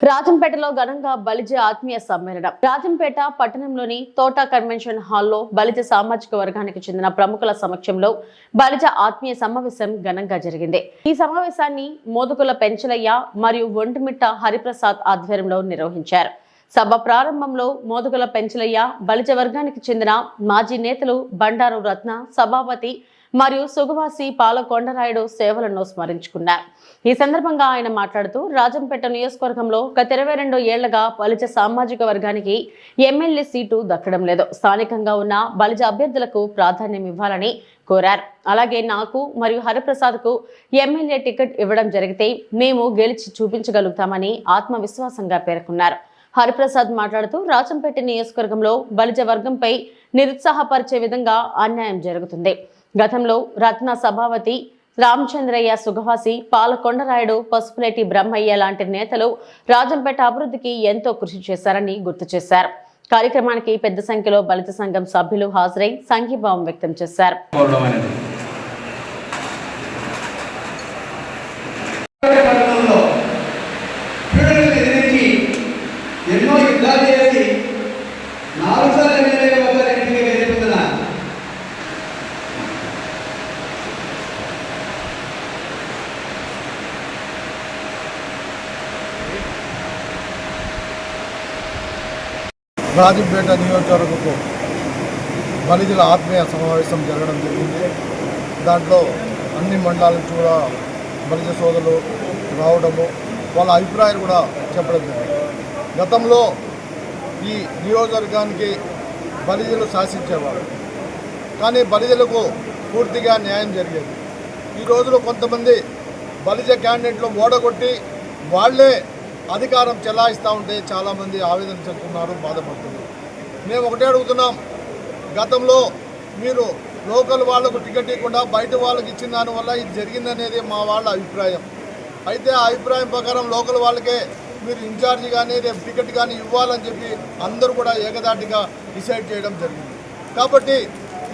రాజంపేటలో ఘనంగా బలిజ ఆత్మీయ సమ్మేళనం. రాజంపేట పట్టణంలోని తోట కన్వెన్షన్ హాల్లో బలిజ సామాజిక వర్గానికి చెందిన ప్రముఖుల సమక్షంలో బలిజ ఆత్మీయ సమావేశం ఘనంగా జరిగింది. ఈ సమావేశాన్ని మోదుగుల పెంచలయ్య మరియు ఒంటిమిట్ట హరిప్రసాద్ ఆధ్వర్యంలో నిర్వహించారు. సభ ప్రారంభంలో మోదుగుల పెంచలయ్య బలిజ వర్గానికి చెందిన మాజీ నేతలు బండారు రత్న, సభాపతి మరియు సుగవాసి పాలకొండరాయుడు సేవలను స్మరించుకున్నారు. ఈ సందర్భంగా ఆయన మాట్లాడుతూ రాజంపేట నియోజకవర్గంలో గత 22 ఏళ్లుగా బలిజ సామాజిక వర్గానికి ఎమ్మెల్యే సీటు దక్కడం లేదు. స్థానికంగా ఉన్న బలిజ అభ్యర్థులకు ప్రాధాన్యం ఇవ్వాలని కోరారు. అలాగే నాకు మరియు హరిప్రసాద్కు ఎమ్మెల్యే టికెట్ ఇవ్వడం జరిగితే మేము గెలిచి చూపించగలుగుతామని ఆత్మవిశ్వాసంగా పేర్కొన్నారు. హరిప్రసాద్ మాట్లాడుతూ రాజంపేట నియోజకవర్గంలో బలిజ వర్గంపై నిరుత్సాహపరిచే విధంగా అన్యాయం జరుగుతుంది. గతంలో రత్న, సభావతి, రామచంద్రయ్య, సుగవాసి, పాలకొండరాయుడు, పసుపులేటి బ్రహ్మయ్య లాంటి నేతలు రాజంపేట అభివృద్ధికి ఎంతో కృషి చేశారని గుర్తు చేశారు. కార్యక్రమానికి పెద్ద సంఖ్యలో బలిజ సంఘం సభ్యులు హాజరై సంఘీభావం వ్యక్తం చేశారు. రాజంపేట నియోజకవర్గపు బలిజల ఆత్మీయ సమావేశం జరగడం జరిగింది. దాంట్లో అన్ని మండలాల నుంచి కూడా బలిజ సోదరులు రావడము, వాళ్ళ అభిప్రాయాలు కూడా చెప్పడం జరిగింది. గతంలో ఈ నియోజకవర్గానికి బలిజలు శాసించేవారు, కానీ బలిజలకు పూర్తిగా న్యాయం జరిగేది. ఈ రోజులో కొంతమంది బలిజ క్యాండిడేట్లు ఓడగొట్టి వాళ్లే అధికారం చెలాయిస్తూ ఉంటే చాలామంది ఆవేదన చెందుతున్నారు, బాధపడుతున్నారు. మేము ఒకటే అడుగుతున్నాం, గతంలో మీరు లోకల్ వాళ్లకు టికెట్ ఇవ్వకుండా బయట వాళ్ళకి ఇచ్చిన దానివల్ల ఇది జరిగిందనేది మా వాళ్ళ అభిప్రాయం. అయితే ఆ అభిప్రాయం ప్రకారం లోకల్ వాళ్ళకే మీరు ఇన్ఛార్జి కానీ రేపు టికెట్ కానీ ఇవ్వాలని చెప్పి అందరూ కూడా ఏకదాటిగా డిసైడ్ చేయడం జరిగింది. కాబట్టి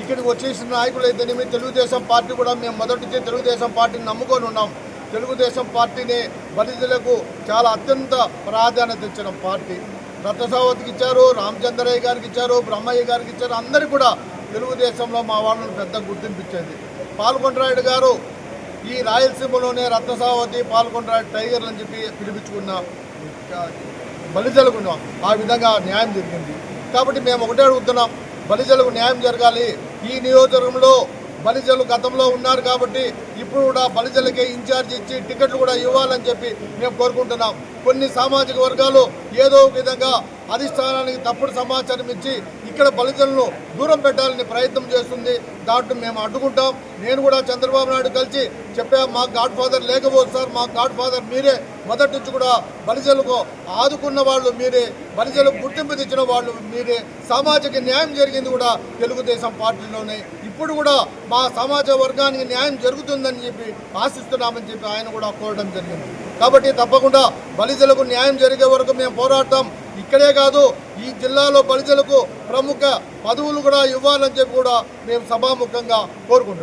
ఇక్కడికి వచ్చేసిన నాయకులు అయితేనేమి తెలుగుదేశం పార్టీ కూడా మేము మొదటి నుంచి తెలుగుదేశం పార్టీని నమ్ముకొని ఉన్నాం. తెలుగుదేశం పార్టీని బలిజలకు చాలా అత్యంత ప్రాధాన్యత ఇచ్చిన పార్టీ. రత్నసావతికి ఇచ్చారు, రామచంద్రయ్య గారికి ఇచ్చారు, బ్రహ్మయ్య గారికి ఇచ్చారు. అందరికీ కూడా తెలుగుదేశంలో మా వాళ్ళని పెద్ద గుర్తింపించేది. పాలకొండరాయుడు గారు ఈ రాయలసీమలోనే రత్నసావతి, పాలకొండరాయుడు టైగర్లు అని చెప్పి పిలిపించుకున్న బలిజలకు ఆ విధంగా న్యాయం జరిగింది. కాబట్టి మేము ఒకటే అడుగుతున్నాం, బలిజలకు న్యాయం జరగాలి. ఈ నియోజకవర్గంలో బలిజలు గతంలో ఉన్నారు కాబట్టి ఇప్పుడు కూడా బలిజలకే ఇన్ఛార్జ్ ఇచ్చి టికెట్లు కూడా ఇవ్వాలని చెప్పి మేము కోరుకుంటున్నాం. కొన్ని సామాజిక వర్గాలు ఏదో విధంగా అధిష్టానానికి తప్పుడు సమాచారం ఇచ్చి ఇక్కడ బలిజలను దూరం పెట్టాలని ప్రయత్నం చేస్తుంది. దాంట్లో మేము అడ్డుకుంటాం. నేను కూడా చంద్రబాబు నాయుడు కలిసి చెప్పా, మా గాడ్ ఫాదర్ లేకపోతే సార్, మా గాడ్ ఫాదర్ మీరే, మొదటి నుంచి కూడా బలిజలకు ఆదుకున్న వాళ్ళు మీరే, బలిజలకు గుర్తింపు తెచ్చిన వాళ్ళు మీరే, సామాజిక న్యాయం జరిగింది కూడా తెలుగుదేశం పార్టీలోనే. ఇప్పుడు కూడా మా సమాజ వర్గానికి న్యాయం జరుగుతుందని చెప్పి ఆశిస్తున్నామని చెప్పి ఆయన కూడా కోరడం జరిగింది. కాబట్టి తప్పకుండా బలిజలకు న్యాయం జరిగే వరకు మేము పోరాడతాం. ఇక్కడే కాదు, ఈ జిల్లాలో బలిజలకు ప్రముఖ పదవులు కూడా ఇవ్వాలని చెప్పి కూడా మేము సభాముఖంగా కోరుకుంటున్నాం.